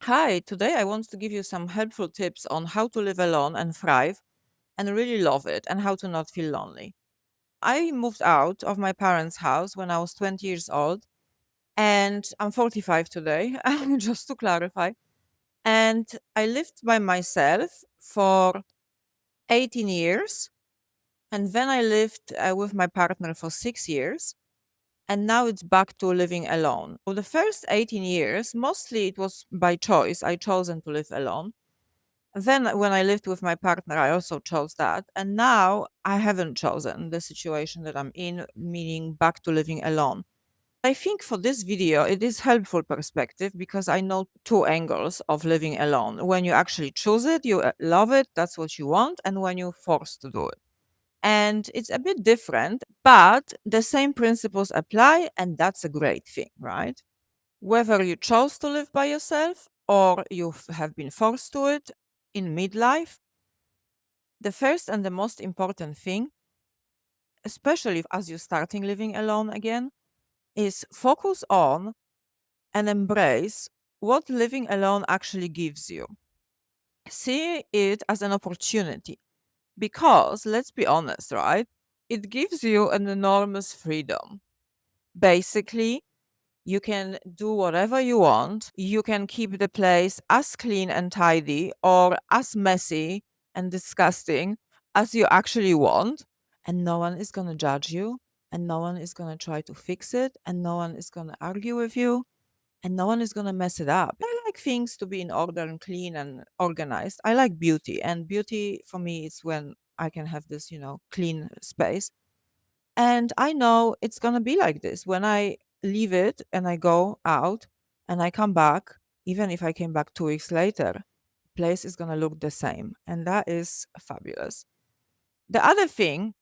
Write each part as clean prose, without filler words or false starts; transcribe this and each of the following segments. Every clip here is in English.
Hi, today I want to give you some helpful tips on how to live alone and thrive and really love it and how to not feel lonely. I moved out of my parents' house when I was 20 years old and I'm 45 today, just to clarify. And I lived by myself for 18 years. And then I lived with my partner for 6 years. And now it's back to living alone. For the first 18 years, mostly it was by choice. I chosen to live alone. Then when I lived with my partner, I also chose that. And now I haven't chosen the situation that I'm in, meaning back to living alone. I think for this video, it is helpful perspective because I know two angles of living alone. When you actually choose it, you love it, that's what you want, and when you're forced to do it. And it's a bit different, but the same principles apply, and that's a great thing, right? Whether you chose to live by yourself or you have been forced to it in midlife, the first and the most important thing, especially as you're starting living alone again, is focus on and embrace what living alone actually gives you. See it as an opportunity because, let's be honest, right? It gives you an enormous freedom. Basically, you can do whatever you want. You can keep the place as clean and tidy or as messy and disgusting as you actually want. And no one is going to judge you. And no one is going to try to fix it. And no one is going to argue with you. And no one is going to mess it up. I like things to be in order and clean and organized. I like beauty. And beauty for me is when I can have this, clean space. And I know it's going to be like this. When I leave it and I go out and I come back, even if I came back 2 weeks later, place is going to look the same. And that is fabulous. The other thing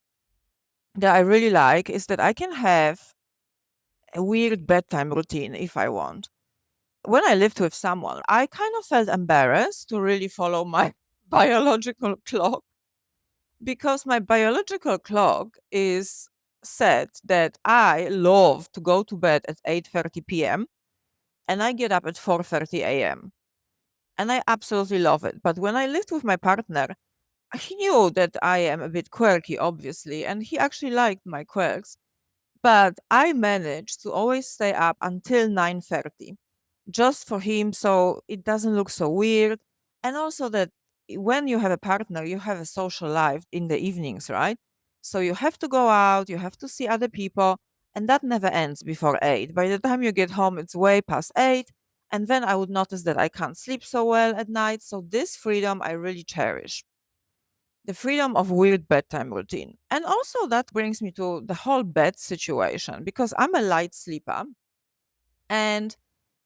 that I really like is that I can have a weird bedtime routine if I want. When I lived with someone, I kind of felt embarrassed to really follow my biological clock because my biological clock is set that I love to go to bed at 8:30 p.m. and I get up at 4:30 a.m. And I absolutely love it. But when I lived with my partner, he knew that I am a bit quirky, obviously, and he actually liked my quirks. But I managed to always stay up until 9:30 just for him so it doesn't look so weird. And also that when you have a partner, you have a social life in the evenings, right? So you have to go out, you have to see other people, and that never ends before 8. By the time you get home, it's way past 8. And then I would notice that I can't sleep so well at night. So this freedom I really cherish. The freedom of weird bedtime routine. And also that brings me to the whole bed situation because I'm a light sleeper and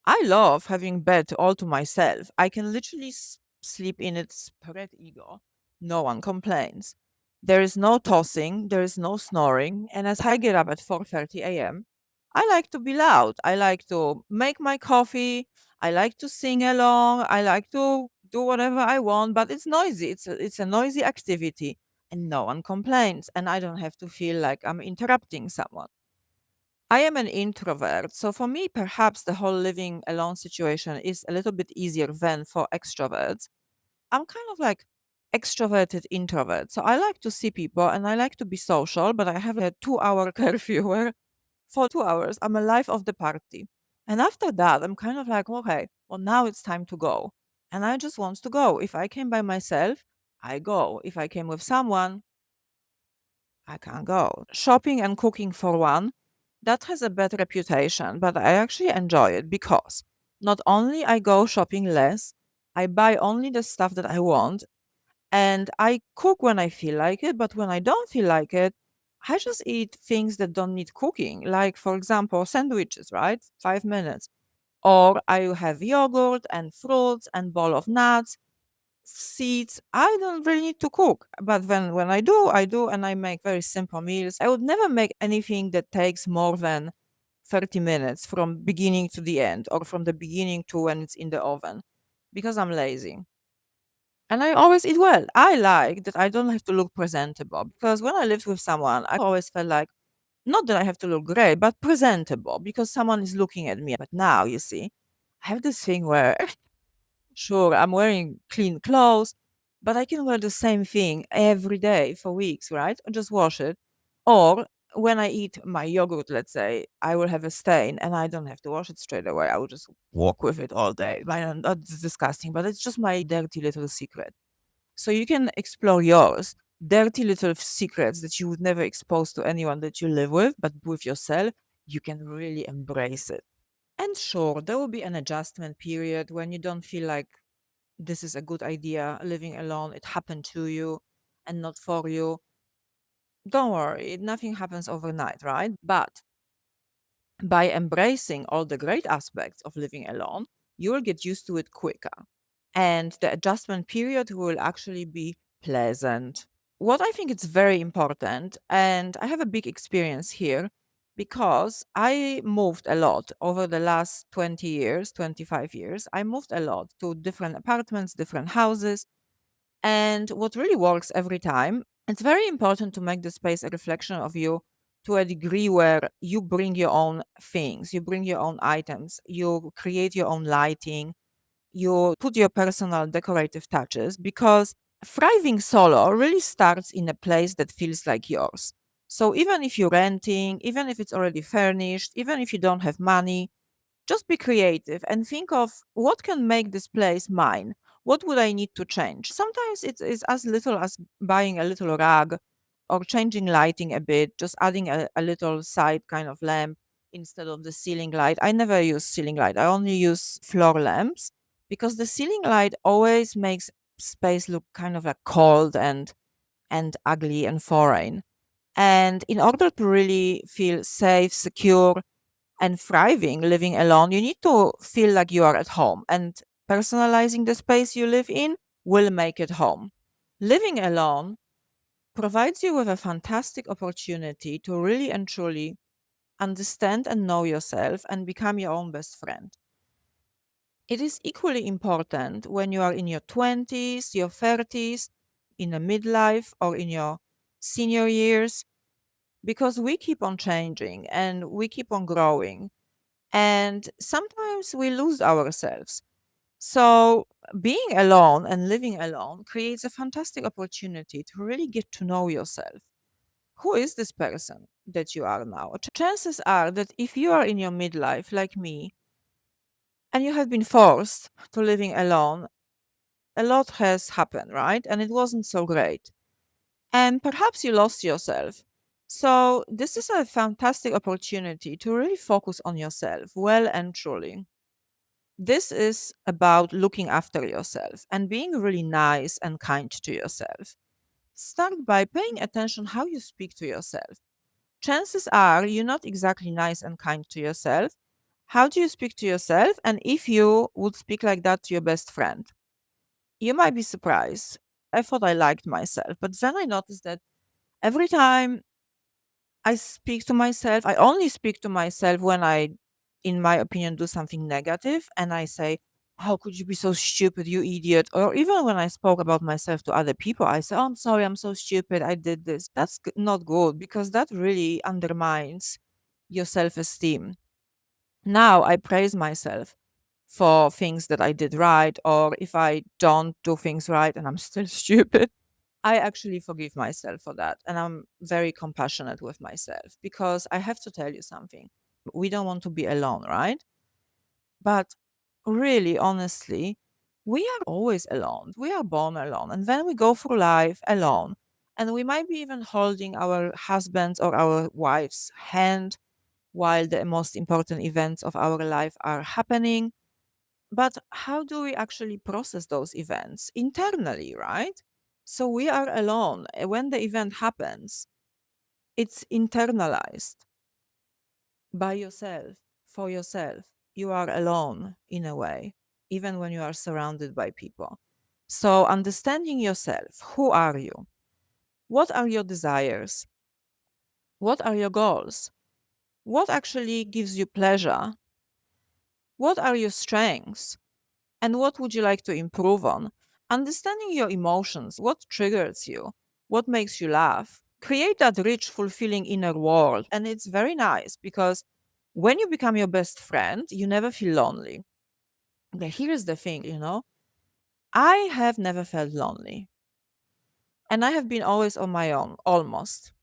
I love having bed all to myself. I can literally sleep in it spread eagle. No one complains. There is no tossing, there is no snoring, and as I get up at 4:30 a.m., I like to be loud. I like to make my coffee. I like to sing along. I like to do whatever I want, but it's noisy. It's a noisy activity and no one complains and I don't have to feel like I'm interrupting someone. I am an introvert, so for me, perhaps the whole living alone situation is a little bit easier than for extroverts. I'm kind of like extroverted introvert, so I like to see people and I like to be social, but I have a 2 hour curfew where for 2 hours I'm a life of the party. And after that, I'm kind of like, okay, well, now it's time to go. And I just want to go. If I came by myself, I go. If I came with someone, I can't go. Shopping and cooking for one, that has a bad reputation, but I actually enjoy it because not only I go shopping less, I buy only the stuff that I want and I cook when I feel like it, but when I don't feel like it, I just eat things that don't need cooking, like for example, sandwiches, right? 5 minutes. Or I have yogurt and fruits and bowl of nuts seeds. I don't really need to cook. But when I do, and I make very simple meals. I would never make anything that takes more than 30 minutes from beginning to the end, or from the beginning to when it's in the oven, because I'm lazy. And I always eat well. I like that I don't have to look presentable because when I lived with someone, I always felt like not that I have to look great, but presentable because someone is looking at me. But now, you see, I have this thing where Sure, I'm wearing clean clothes, but I can wear the same thing every day for weeks, right? Or just wash it. Or when I eat my yogurt, let's say, I will have a stain and I don't have to wash it straight away. I will just walk with it all day. That's disgusting, but it's just my dirty little secret. So you can explore yours, dirty little secrets that you would never expose to anyone that you live with, but with yourself, you can really embrace it. And sure, there will be an adjustment period when you don't feel like this is a good idea living alone. It happened to you and not for you. Don't worry, nothing happens overnight, right? But by embracing all the great aspects of living alone, you will get used to it quicker. And the adjustment period will actually be pleasant. What I think is very important, and I have a big experience here because I moved a lot over the last 20 years, 25 years. I moved a lot to different apartments, different houses. And what really works every time, it's very important to make the space a reflection of you to a degree where you bring your own things, you bring your own items, you create your own lighting, you put your personal decorative touches because thriving solo really starts in a place that feels like yours. So even if you're renting, even if it's already furnished, even if you don't have money, just be creative and think of what can make this place mine. What would I need to change? Sometimes it is as little as buying a little rug or changing lighting a bit, just adding a little side kind of lamp instead of the ceiling light. I never use ceiling light. I only use floor lamps because the ceiling light always makes space look kind of like cold and ugly and foreign. And in order to really feel safe, secure, and thriving living alone, you need to feel like you are at home. And personalizing the space you live in will make it home. Living alone provides you with a fantastic opportunity to really and truly understand and know yourself and become your own best friend. It is equally important when you are in your 20s, your 30s, in a midlife, or in your senior years, because we keep on changing and we keep on growing. And sometimes we lose ourselves. So, being alone and living alone creates a fantastic opportunity to really get to know yourself. Who is this person that you are now? Chances are that if you are in your midlife, like me, and you have been forced to living alone, a lot has happened, right? And it wasn't so great. And perhaps you lost yourself. So, this is a fantastic opportunity to really focus on yourself well and truly. This is about looking after yourself and being really nice and kind to yourself. Start by paying attention how you speak to yourself. Chances are you're not exactly nice and kind to yourself. How do you speak to yourself? And if you would speak like that to your best friend, you might be surprised. I thought I liked myself, but then I noticed that every time I speak to myself. I only speak to myself when I, in my opinion, do something negative and I say, how could you be so stupid, you idiot? Or even when I spoke about myself to other people, I say, oh, I'm sorry, I'm so stupid, I did this. That's not good because that really undermines your self esteem. Now I praise myself for things that I did right, or if I don't do things right and I'm still stupid, I actually forgive myself for that. And I'm very compassionate with myself because I have to tell you something. We don't want to be alone, right? But really, honestly, we are always alone. We are born alone. And then we go through life alone. And we might be even holding our husband's or our wife's hand while the most important events of our life are happening. But how do we actually process those events internally, right? So we are alone. When the event happens, it's internalized by yourself, for yourself. You are alone in a way, even when you are surrounded by people. So understanding yourself, who are you? What are your desires? What are your goals? What actually gives you pleasure? What are your strengths? And what would you like to improve on? Understanding your emotions, what triggers you, what makes you laugh. Create that rich, fulfilling inner world. And it's very nice because when you become your best friend, you never feel lonely. Okay, here's the thing, I have never felt lonely, and I have been always on my own, almost.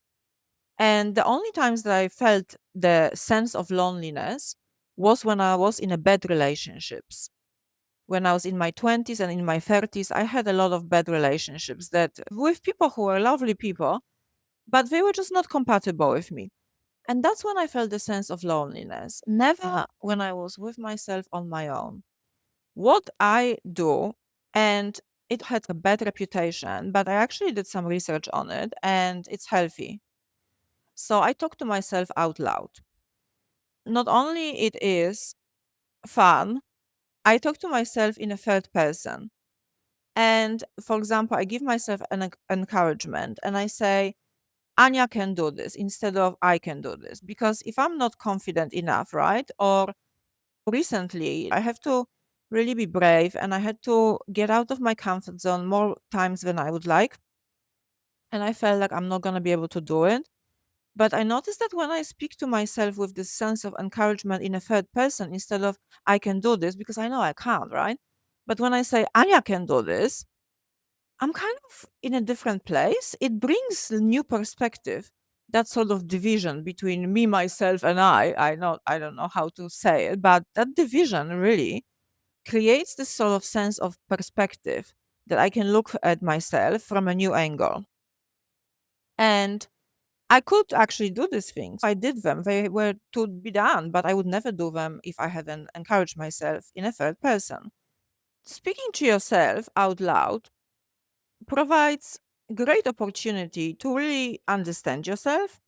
And the only times that I felt the sense of loneliness was when I was in a bad relationships. When I was in my 20s and in my 30s, I had a lot of bad relationships that with people who were lovely people, but they were just not compatible with me. And that's when I felt the sense of loneliness. Never when I was with myself on my own. What I do, and it had a bad reputation, but I actually did some research on it and it's healthy. So I talk to myself out loud. Not only it is fun, I talk to myself in a third person. And for example, I give myself an encouragement and I say, Anya can do this instead of I can do this. Because if I'm not confident enough, right? Or recently, I have to really be brave and I had to get out of my comfort zone more times than I would like. And I felt like I'm not going to be able to do it. But I noticed that when I speak to myself with this sense of encouragement in a third person instead of I can do this, because I know I can't, right? But when I say Anya can do this, I'm kind of in a different place. It brings a new perspective. That sort of division between me, myself, and I don't know how to say it, but that division really creates this sort of sense of perspective that I can look at myself from a new angle. And I could actually do these things. I did them. They were to be done, but I would never do them if I hadn't encouraged myself in a third person. Speaking to yourself out loud provides great opportunity to really understand yourself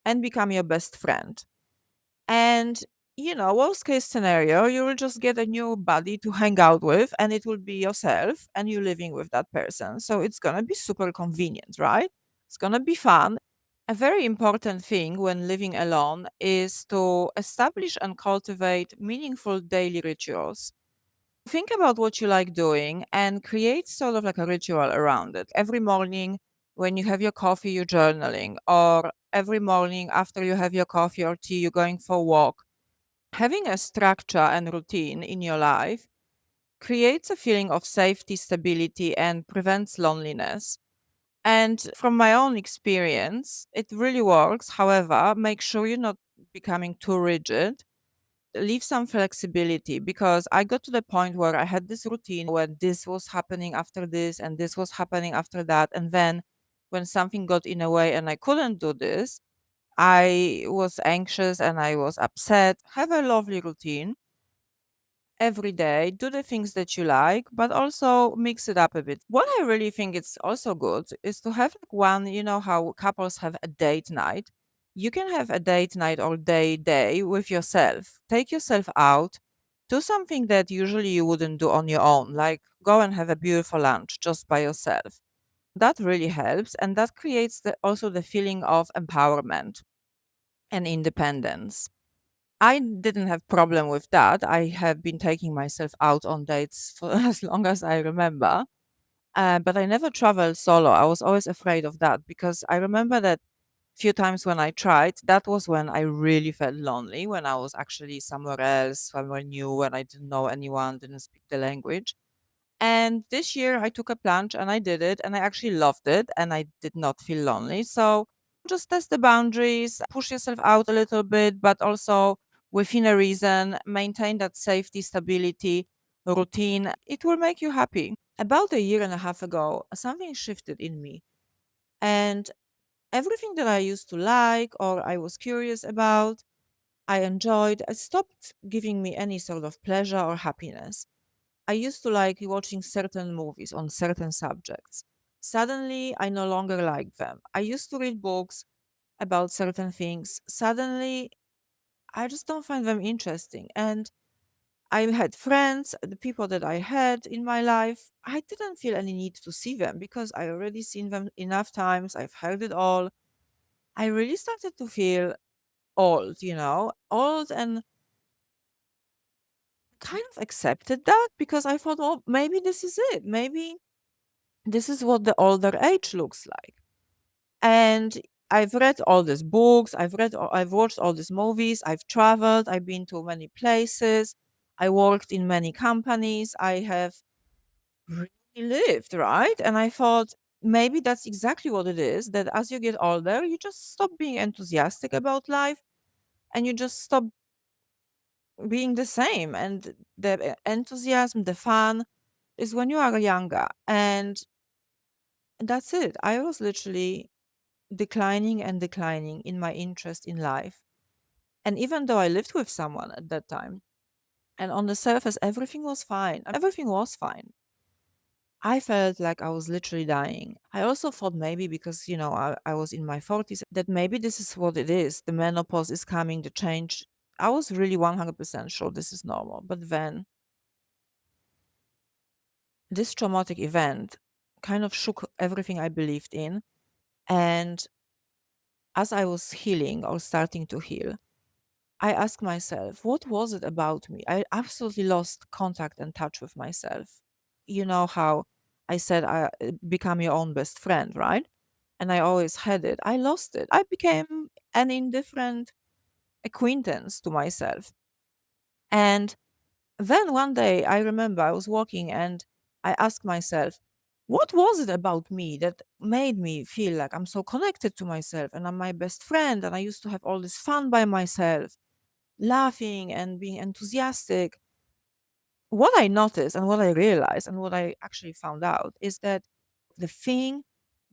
and become your best friend. And worst case scenario, you will just get a new buddy to hang out with, and it will be yourself, and you living with that person. So it's gonna be super convenient, right? It's gonna be fun. A very important thing when living alone is to establish and cultivate meaningful daily rituals. Think about what you like doing and create sort of like a ritual around it. Every morning when you have your coffee, you're journaling, or every morning after you have your coffee or tea, you're going for a walk. Having a structure and routine in your life creates a feeling of safety, stability, and prevents loneliness. And from my own experience, it really works. However, make sure you're not becoming too rigid. Leave some flexibility because I got to the point where I had this routine where this was happening after this and this was happening after that. And then when something got in a way and I couldn't do this, I was anxious and I was upset. Have a lovely routine every day, do the things that you like, but also mix it up a bit. What I really think it's also good is to have like one, how couples have a date night. You can have a date night or day with yourself. Take yourself out, do something that usually you wouldn't do on your own, like go and have a beautiful lunch just by yourself. That really helps, and that creates also the feeling of empowerment and independence. I didn't have problem with that. I have been taking myself out on dates for as long as I remember. But I never traveled solo. I was always afraid of that because I remember that few times when I tried, that was when I really felt lonely, when I was actually somewhere else, somewhere new, when I didn't know anyone, didn't speak the language. And this year I took a plunge and I did it and I actually loved it and I did not feel lonely. So just test the boundaries, push yourself out a little bit, but also within a reason, maintain that safety, stability, routine. It will make you happy. About a year and a half ago, something shifted in me. And everything that I used to like or I was curious about, I enjoyed, stopped giving me any sort of pleasure or happiness. I used to like watching certain movies on certain subjects. Suddenly, I no longer like them. I used to read books about certain things. Suddenly, I just don't find them interesting. And I had friends, the people that I had in my life, I didn't feel any need to see them because I already seen them enough times. I've heard it all. I really started to feel old, old and kind of accepted that because I thought, well, maybe this is it. Maybe this is what the older age looks like. And I've read all these books, I've watched all these movies, I've traveled, I've been to many places, I worked in many companies, I have He lived, right? And I thought maybe that's exactly what it is, that as you get older, you just stop being enthusiastic about life and you just stop being the same. And the enthusiasm, the fun is when you are younger. And that's it. I was literally declining and declining in my interest in life. And even though I lived with someone at that time, and on the surface, everything was fine. Everything was fine. I felt like I was literally dying. I also thought maybe because, I was in my 40s, that maybe this is what it is. The menopause is coming, the change. I was really 100% sure this is normal. But then this traumatic event kind of shook everything I believed in. And as I was healing or starting to heal, I asked myself, what was it about me? I absolutely lost contact and touch with myself. You know how I said become your own best friend, right? And I always had it. I lost it. I became an indifferent acquaintance to myself. And then one day I remember I was walking and I asked myself, what was it about me that made me feel like I'm so connected to myself and I'm my best friend and I used to have all this fun by myself, laughing and being enthusiastic? What I noticed and what I realized and what I actually found out is that the thing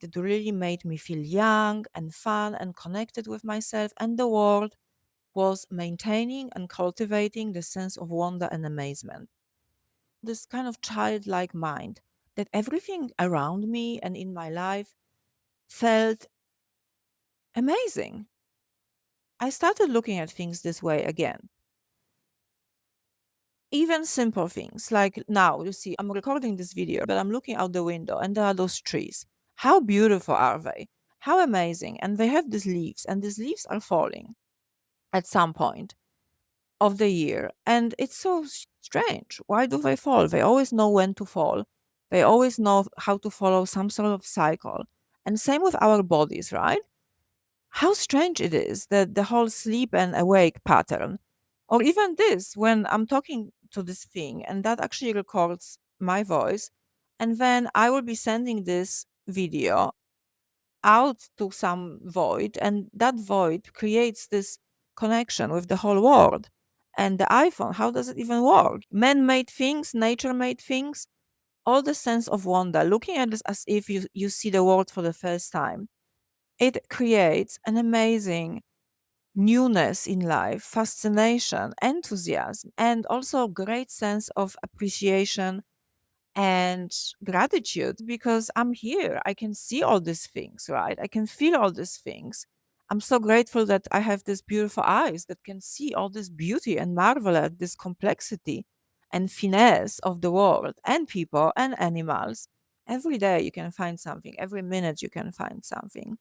that really made me feel young and fun and connected with myself and the world was maintaining and cultivating the sense of wonder and amazement. This kind of childlike mind that everything around me and in my life felt amazing. I started looking at things this way again. Even simple things like now, you see, I'm recording this video, but I'm looking out the window and there are those trees. How beautiful are they? How amazing. And they have these leaves, and these leaves are falling at some point of the year. And it's so strange. Why do they fall? They always know when to fall, they always know how to follow some sort of cycle. And same with our bodies, right? How strange it is that the whole sleep and awake pattern, or even this, when I'm talking to this thing and that actually records my voice, and then I will be sending this video out to some void, and that void creates this connection with the whole world. And the iPhone, how does it even work? Man made things, nature made things, all the sense of wonder, looking at this as if you see the world for the first time. It creates an amazing newness in life, fascination, enthusiasm, and also great sense of appreciation and gratitude because I'm here. I can see all these things, right? I can feel all these things. I'm so grateful that I have these beautiful eyes that can see all this beauty and marvel at this complexity and finesse of the world and people and animals. Every day you can find something, every minute you can find something.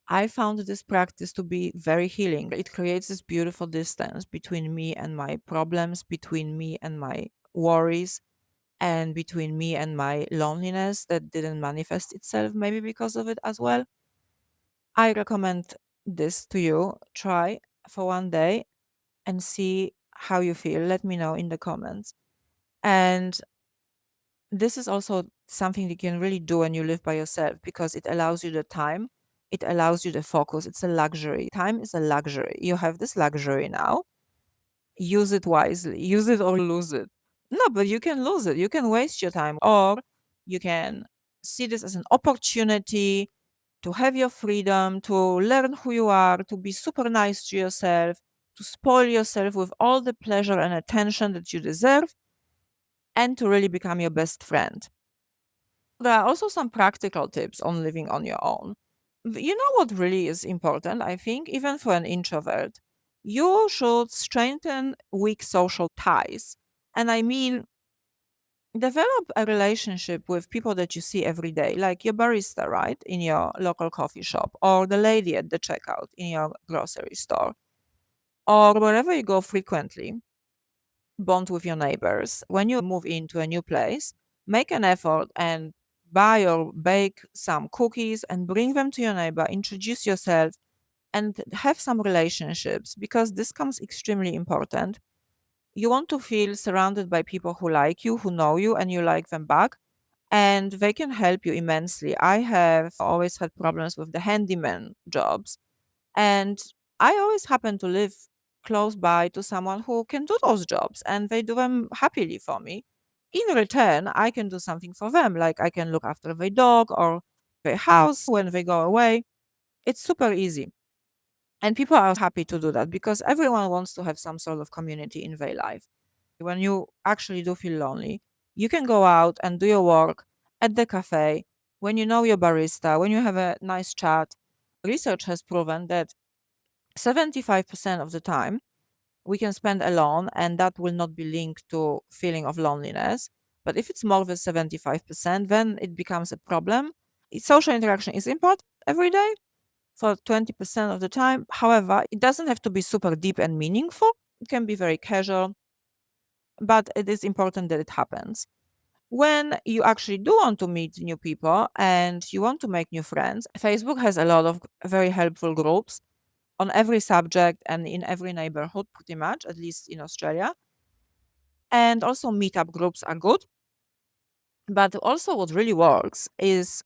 I found this practice to be very healing. It creates this beautiful distance between me and my problems, between me and my worries, and between me and my loneliness that didn't manifest itself, maybe because of it as well. I recommend this to you. Try for one day and see how you feel. Let me know in the comments. And this is also something you can really do when you live by yourself because it allows you the time, it allows you the focus. It's a luxury. Time is a luxury. You have this luxury now. Use it wisely. Use it or lose it. No, but you can lose it. You can waste your time, or you can see this as an opportunity to have your freedom, to learn who you are, to be super nice to yourself, to spoil yourself with all the pleasure and attention that you deserve, and to really become your best friend. There are also some practical tips on living on your own. You know what really is important, I think, even for an introvert? You should strengthen weak social ties. And I mean, develop a relationship with people that you see every day, like your barista, right, in your local coffee shop, or the lady at the checkout in your grocery store, or wherever you go frequently. Bond with your neighbors. When you move into a new place, make an effort and buy or bake some cookies and bring them to your neighbor, introduce yourself, and have some relationships because this comes extremely important. You want to feel surrounded by people who like you, who know you, and you like them back. and they can help you immensely. I have always had problems with the handyman jobs, and I always happen to live close by to someone who can do those jobs, and they do them happily for me. In return, I can do something for them, like I can look after their dog or their house when they go away. It's super easy. And people are happy to do that because everyone wants to have some sort of community in their life. When you actually do feel lonely, you can go out and do your work at the cafe, when you know your barista, when you have a nice chat. Research has proven that 75% of the time we can spend alone, and that will not be linked to feeling of loneliness. But if it's more than 75%, then it becomes a problem. Social interaction is important every day for 20% of the time. However, it doesn't have to be super deep and meaningful. It can be very casual, but it is important that it happens. When you actually do want to meet new people and you want to make new friends, Facebook has a lot of very helpful groups on every subject and in every neighborhood, pretty much, at least in Australia. And also, meetup groups are good. But also, what really works is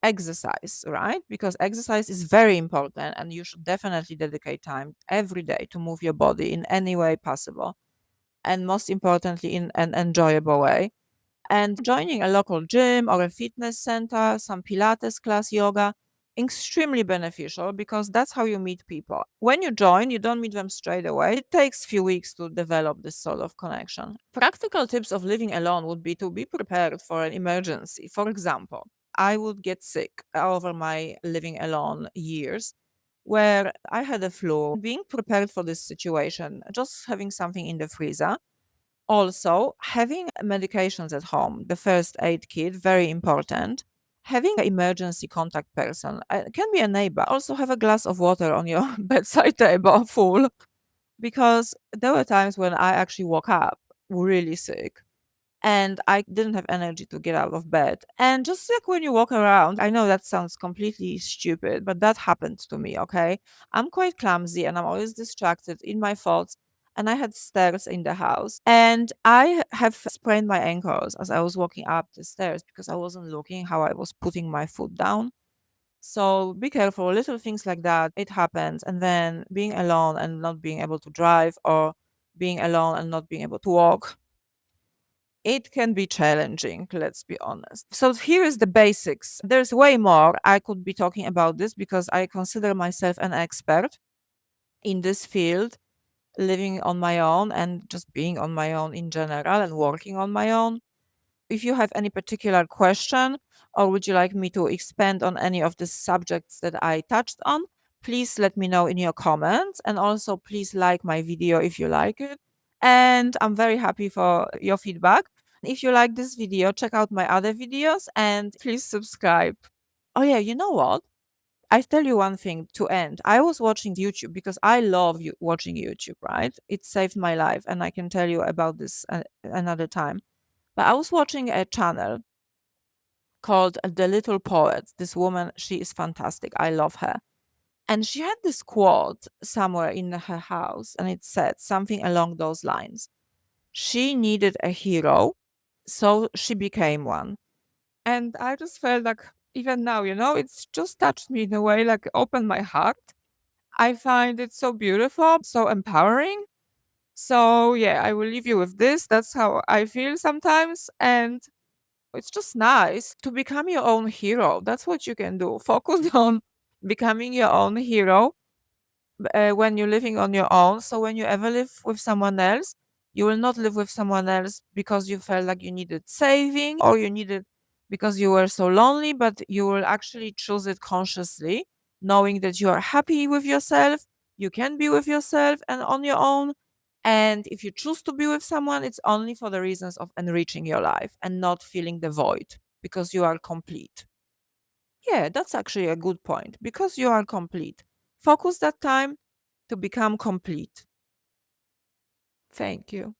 exercise, right? Because exercise is very important and you should definitely dedicate time every day to move your body in any way possible. And most importantly, in an enjoyable way. And joining a local gym or a fitness center, some Pilates class, yoga, extremely beneficial because that's how you meet people. When you join, you don't meet them straight away. It takes few weeks to develop this sort of connection. Practical tips of living alone would be to be prepared for an emergency. For example, I would get sick over my living alone years where I had a flu. Being prepared for this situation, just having something in the freezer, also, having medications at home, the first aid kit, very important. Having an emergency contact person, can be a neighbor. Also, have a glass of water on your bedside table full, because there were times when I actually woke up really sick and I didn't have energy to get out of bed. And just like when you walk around, I know that sounds completely stupid, but that happened to me, okay? I'm quite clumsy and I'm always distracted in my thoughts. And I had stairs in the house, and I have sprained my ankles as I was walking up the stairs because I wasn't looking how I was putting my foot down. So be careful, little things like that, it happens. And then being alone and not being able to drive, or being alone and not being able to walk, it can be challenging, let's be honest. So here is the basics. There's way more. I could be talking about this because I consider myself an expert in this field, living on my own and just being on my own in general and working on my own. If you have any particular question, or would you like me to expand on any of the subjects that I touched on, please let me know in your comments. And also, please like my video if you like it. And I'm very happy for your feedback. If you like this video, check out my other videos and please subscribe. Oh, yeah, you know what? I tell you one thing to end. I was watching YouTube because I love watching YouTube, right? It saved my life, and I can tell you about this another time. But I was watching a channel called The Little Poet. This woman, she is fantastic. I love her. And she had this quote somewhere in her house, and it said something along those lines. She needed a hero, so she became one. And I just felt like, even now, it's just touched me in a way, like opened my heart. I find it so beautiful, so empowering. So, yeah, I will leave you with this. That's how I feel sometimes. And it's just nice to become your own hero. That's what you can do. Focus on becoming your own hero when you're living on your own. So when you ever live with someone else, you will not live with someone else because you felt like you needed saving, or you needed because you were so lonely, but you will actually choose it consciously, knowing that you are happy with yourself, you can be with yourself and on your own. And if you choose to be with someone, it's only for the reasons of enriching your life and not feeling the void because you are complete. Yeah, that's actually a good point. Because you are complete. Focus that time to become complete. Thank you.